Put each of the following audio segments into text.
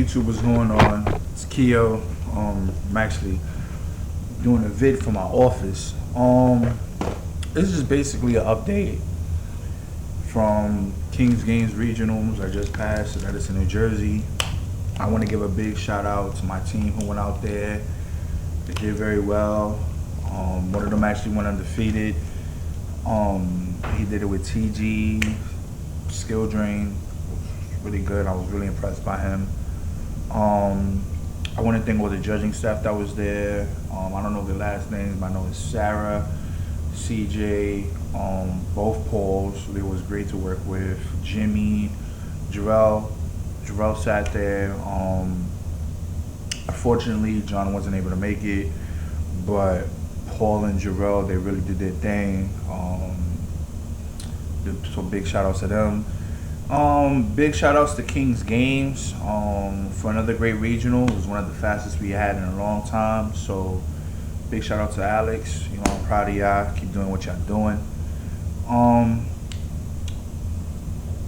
YouTube, what's going on? It's Keo. I'm actually doing a vid for my office. This is basically an update from Kings Games Regionals. I just passed in Edison, New Jersey. I want to give a big shout out to my team who went out there. They did very well. One of them actually went undefeated. He did it with TG, skill drain. Really good. I was really impressed by him. I want to thank all the judging staff that was there. I don't know their last names, but I know it's Sarah, CJ, both Pauls. They was great to work with. Jimmy, Jarrell sat there. Unfortunately, John wasn't able to make it, but Paul and Jarrell, they really did their thing. So big shout outs to them. Big shout outs to Kings Games for another great regional. It was one of the fastest we had in a long time. So big shout out to Alex. You know, I'm proud of y'all. Keep doing what y'all doing.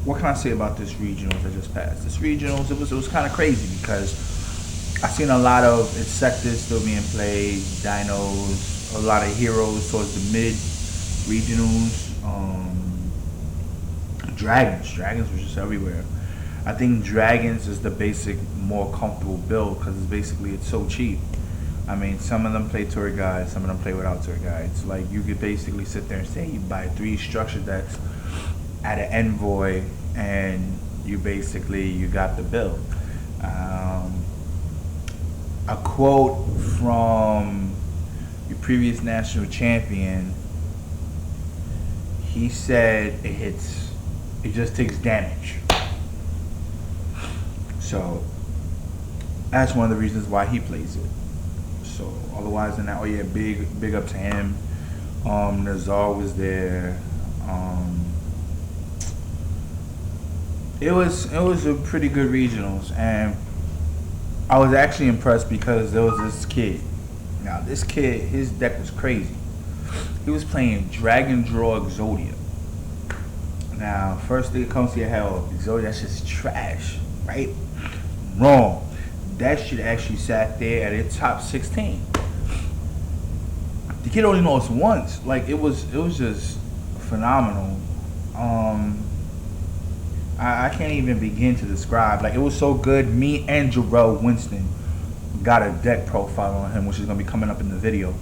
What can I say about this regionals that just passed? This regionals, it was kind of crazy because I seen a lot of Insectors still being played, Dinos, a lot of heroes towards the mid regionals. Dragons was just everywhere. I think Dragons is the basic, more comfortable build because it's so cheap. I mean, some of them play tour guides, some of them play without tour guides. Like, you could basically sit there and say you buy 3 structure decks at an Envoy and you got the build. A quote from your previous national champion, he said it just takes damage. So that's one of the reasons why he plays it. So otherwise than that, oh yeah, big up to him. Nazar was there. It was a pretty good regionals, and I was actually impressed because there was this kid. Now this kid, his deck was crazy. He was playing Dragon Draw Exodia. Now, first thing that comes to your head, Exodia, that's just trash, right? Wrong. That shit actually sat there at its top 16. The kid only lost once. Like, it was just phenomenal. I can't even begin to describe. Like, it was so good. Me and Jarrell Winston got a deck profile on him, which is gonna be coming up in the video.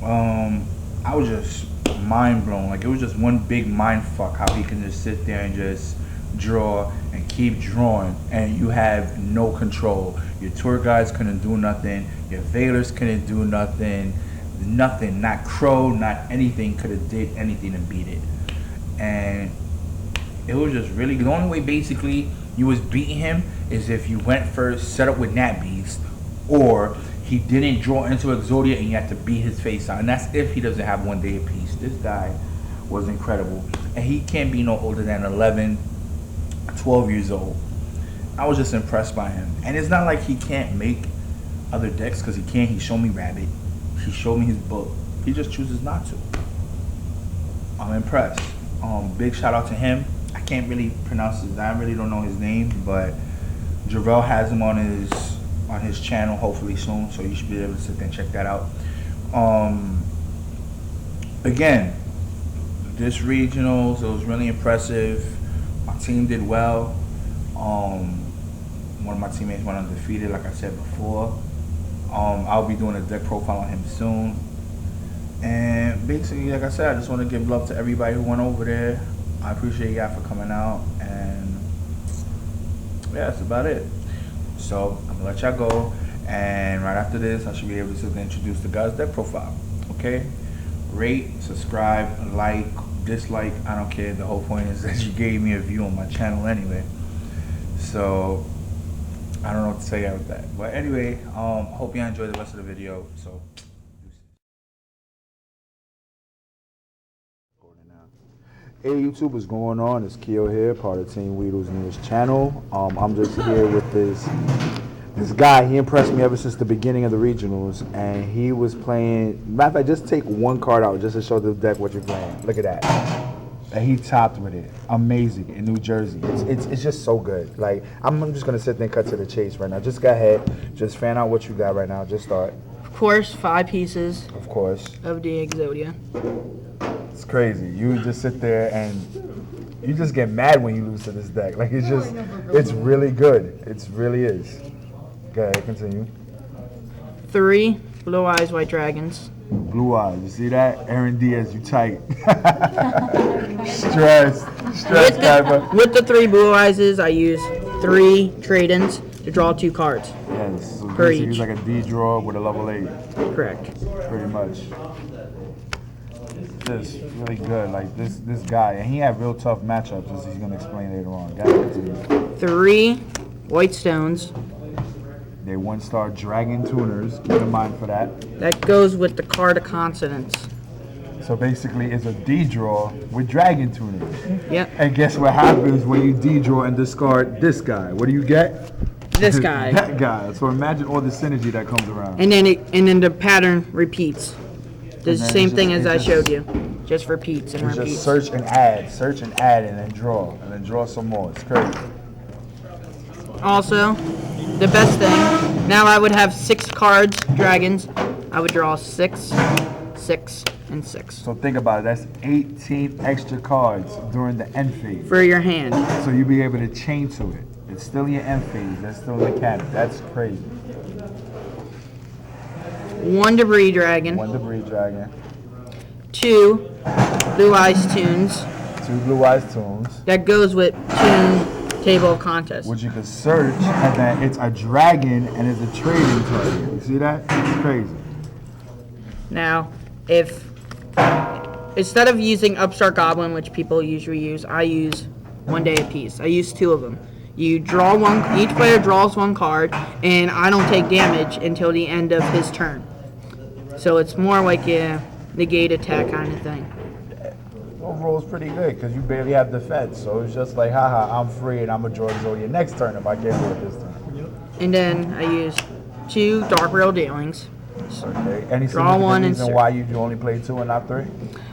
I was just mind blown. Like, it was just one big mind fuck how he can just sit there and just draw and keep drawing, and you have no control. Your tour guides couldn't do nothing. Your Veilers couldn't do nothing. Nothing. Not Crow. Not anything could have did anything to beat it. And it was just really good. The only way basically you was beating him is if you went first, set up with Nat Beast, or he didn't draw into Exodia and you had to beat his face out. And that's if he doesn't have 1 day apiece. This guy was incredible. And he can't be no older than 11, 12 years old. I was just impressed by him. And it's not like he can't make other decks, because he can't. He showed me Rabbit. He showed me his book. He just chooses not to. I'm impressed. Big shout out to him. I can't really pronounce his name. I really don't know his name, but Jarrell has him on his channel hopefully soon, so you should be able to sit there and check that out. Again, this regionals, it was really impressive. My team did well. One of my teammates went undefeated, like I said before. I'll be doing a deck profile on him soon. And basically, like I said, I just want to give love to everybody who went over there. I appreciate y'all for coming out, and yeah, that's about it. So I'm gonna let y'all go, and right after this, I should be able to sit there and introduce the guy's deck profile. Okay? Rate, subscribe, like, dislike, I don't care. The whole point is that you gave me a view on my channel anyway. So I don't know what to say out with that. But anyway, hope y'all enjoy the rest of the video. So hey YouTube, what's going on? It's Keo here, part of Team Weedle's newest channel. I'm just here with this guy. He impressed me ever since the beginning of the regionals, and he was playing. Matter of fact, just take one card out just to show the deck what you're playing. Look at that. And he topped with it. Amazing in New Jersey. It's just so good. Like I'm just gonna sit there and cut to the chase right now. Just go ahead. Just fan out what you got right now. Just start. Of course, 5 pieces. Of course. Of the Exodia. It's crazy. You just sit there and you just get mad when you lose to this deck. Like it's really good. It really is. Go ahead, continue. 3 Blue Eyes White Dragons. Blue Eyes. You see that? Aaron Diaz, you tight. Stress, Kyber. With the 3 Blue Eyes, I use 3 trade-ins to draw 2 cards. Yes. So Per basically each. it's like a D draw with a level 8. Correct. Pretty much. Just really good. Like this guy, and he had real tough matchups, as he's gonna explain later on. Got it. 3 White Stones. They 1-star Dragon Tuners. Keep in mind for that. That goes with the card of consonants. So basically, it's a D draw with Dragon Tuners. Yep. And guess what happens when you D draw and discard this guy? What do you get? This guy. That guy. So imagine all the synergy that comes around. And then the pattern repeats. The same thing as I showed you. Just repeats and repeats. Just search and add, and then draw some more. It's crazy. Also, the best thing, now I would have 6 cards, dragons. I would draw 6, 6, and 6. So think about it. That's 18 extra cards during the end phase. For your hand. So you'll be able to chain to it. It's still in your end phase. That's still in the cannon. That's crazy. 1 Debris Dragon. 1 Debris Dragon. 2 Blue Eyes Tunes. 2 Blue Eyes Tunes. That goes with Tune Table of Contest. Which you can search, and then it's a dragon, and it's a trading target. You see that? It's crazy. Now, if instead of using Upstart Goblin, which people usually use, I use 1 day apiece. I use 2 of them. You draw 1, each player draws 1 card, and I don't take damage until the end of his turn. So it's more like a negate attack kind of thing. Overall, it's pretty good because you barely have defense. So it's just like, haha, I'm free and I'm going to draw Exodia next turn if I can't do it this turn. And then I use 2 Dark Rail Dealings. Okay. Any Draw 1 and reason why you only play 2 and not 3?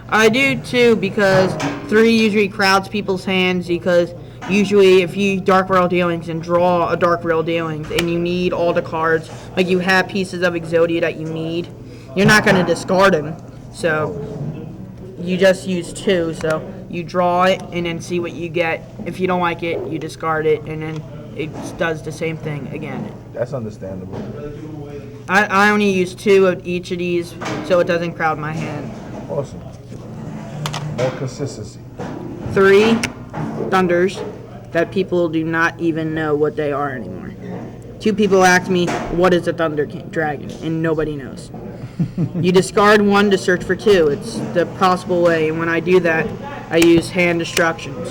I do 2 because 3 usually crowds people's hands because usually if you Dark Rail Dealings and draw a Dark Rail Dealings and you need all the cards, like you have pieces of Exodia that you need, you're not going to discard them. So you just use 2. So you draw it and then see what you get. If you don't like it, you discard it and then it does the same thing again. That's understandable. I only use 2 of each of these so it doesn't crowd my hand. Awesome. More consistency. 3 Thunders that people do not even know what they are anymore. 2 people ask me, what is a Thunder Dragon? And nobody knows. You discard 1 to search for 2. It's the possible way. And when I do that, I use hand destructions.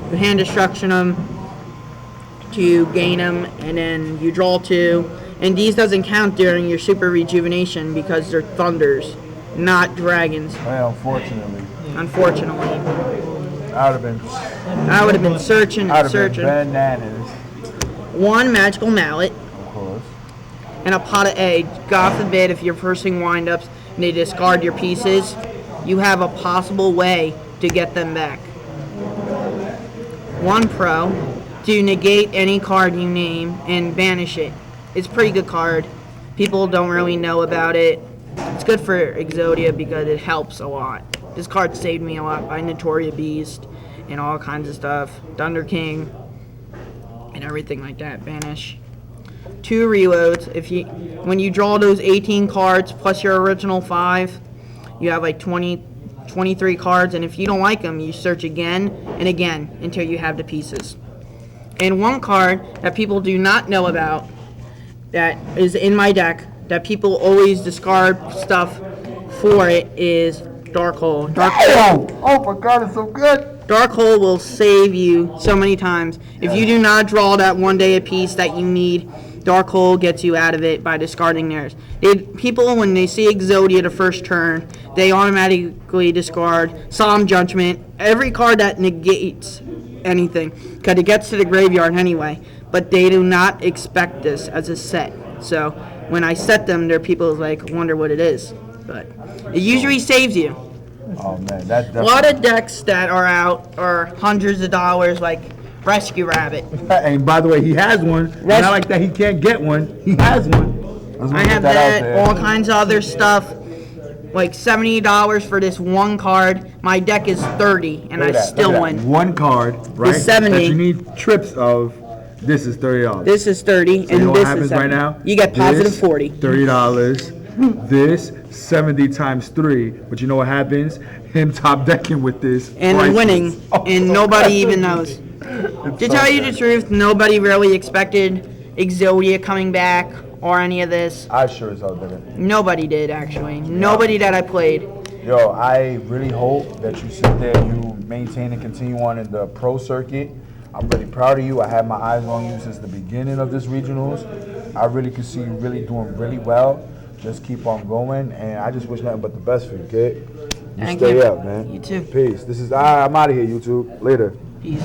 You hand destruction them to gain them, and then you draw 2. And these doesn't count during your super rejuvenation because they're Thunders, not dragons. Well, unfortunately. Unfortunately. I would have been searching and searching. Bananas. 1 Magical Mallet. Of course. And a pot of egg. God forbid if you're forcing windups and they discard your pieces, you have a possible way to get them back. 1 Pro to negate any card you name and banish it. It's a pretty good card. People don't really know about it. It's good for Exodia because it helps a lot. This card saved me a lot by Notoria Beast and all kinds of stuff. Thunder King and everything like that. Banish. 2 reloads. When you draw those 18 cards plus your original 5, you have like 23 cards, and if you don't like them, you search again and again until you have the pieces. And 1 card that people do not know about that is in my deck that people always discard stuff for it is Dark Hole. Oh my god, it's so good! Dark Hole will save you so many times. If you do not draw that 1 day apiece that you need, Dark Hole gets you out of it by discarding theirs. People, when they see Exodia the first turn, they automatically discard Solemn Judgment, every card that negates anything, because it gets to the graveyard anyway. But they do not expect this as a set. So when I set them, there are people like wonder what it is. But it usually saves you. Oh man, that A lot of decks that are out are hundreds of dollars, like Rescue Rabbit. And by the way, he has one. Not like that he can't get one. He has one. I have that, all kinds of other stuff. Like $70 for this one card. My deck is 30, and I still win. One card, right? It's 70. That you need trips of. This is $30. This is 30, So you know and what this happens is 70. right now? You get positive This, 40. $30. This 70 times 3. But you know what happens? Him top decking with this. And priceless. winning, and nobody even knows. To tell you the truth, nobody really expected Exodia coming back or any of this. I sure as hell didn't. Nobody did, actually. Nobody that I played. Yo, I really hope that you sit there, you maintain and continue on in the pro circuit. I'm really proud of you. I had my eyes on you since the beginning of this regionals. I really could see you really doing really well. Just keep on going, and I just wish nothing but the best for you, kid. You Thank stay you. up, man. You too. Peace. I'm out of here, YouTube. Later. Peace.